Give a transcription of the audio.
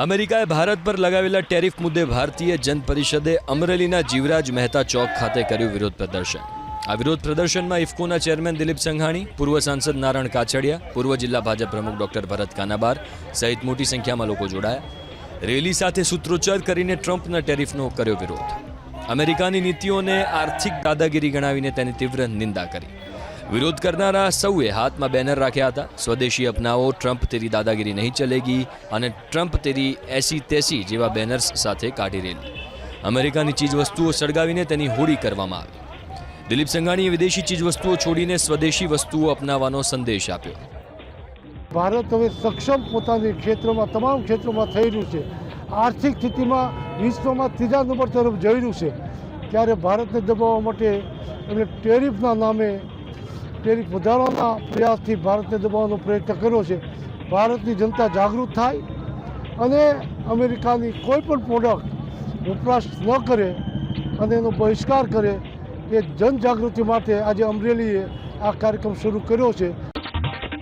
અમેરિકાએ ભારત પર લગાવેલા ટેરિફ મુદ્દે ભારતીય જન પરિષદે અમરેલીના જીવરાજ મહેતા ચોક ખાતે કર્યું વિરોધ પ્રદર્શન। આ વિરોધ પ્રદર્શનમાં ઇફકોના ચેરમેન દિલીપ સંઘાણી, પૂર્વ સાંસદ નારણ કાછડિયા, પૂર્વ જિલ્લા ભાજપ પ્રમુખ ડોક્ટર ભરત કાનાબાર સહિત મોટી સંખ્યામાં લોકો જોડાયા। રેલી સાથે સૂત્રોચ્ચાર કરીને ટ્રમ્પના ટેરિફનો કર્યો વિરોધ। અમેરિકાની નીતિઓને આર્થિક દાદાગીરી ગણાવીને તેની તીવ્ર નિંદા કરી। વિરોધ કરનારા સૌએ હાથમાં બેનર રાખ્યા હતા। સ્વદેશી અપનાવો, ટ્રમ્પ તેરી દાદાગીરી નહીં ચલેગી અને ટ્રમ્પ તેરી એસી તેસી જેવા બેનર્સ સાથે કાઢી રેલી। અમેરિકાની ચીજવસ્તુઓ સળગાવીને તેની હોળી કરવામાં આવી। દિલીપ સંઘાણીએ વિદેશી ચીજવસ્તુઓ છોડીને સ્વદેશી વસ્તુઓ અપનાવવાનો સંદેશ આપ્યો। ભારત હવે સક્ષમ પોતાની ક્ષેત્રમાં તમામ ક્ષેત્રોમાં થઈ રહ્યું છે। આર્થિક સ્થિતિમાં વિશ્વમાં ત્રીજા નંબર તરફ જઈ રહ્યું છે। ત્યારે ભારતને દબાવવા માટે એમણે ટેરિફના નામે ટેરિફ વધારવાના પ્રયાસથી ભારતને દબાવવાનો પ્રયત્ન કર્યો છે। ભારતની જનતા જાગૃત થાય અને અમેરિકાની કોઈ પણ પ્રોડક્ટ વપરાશ ન કરે અને એનો બહિષ્કાર કરે એ જનજાગૃતિ માટે આજે અમરેલીએ આ કાર્યક્રમ શરૂ કર્યો છે।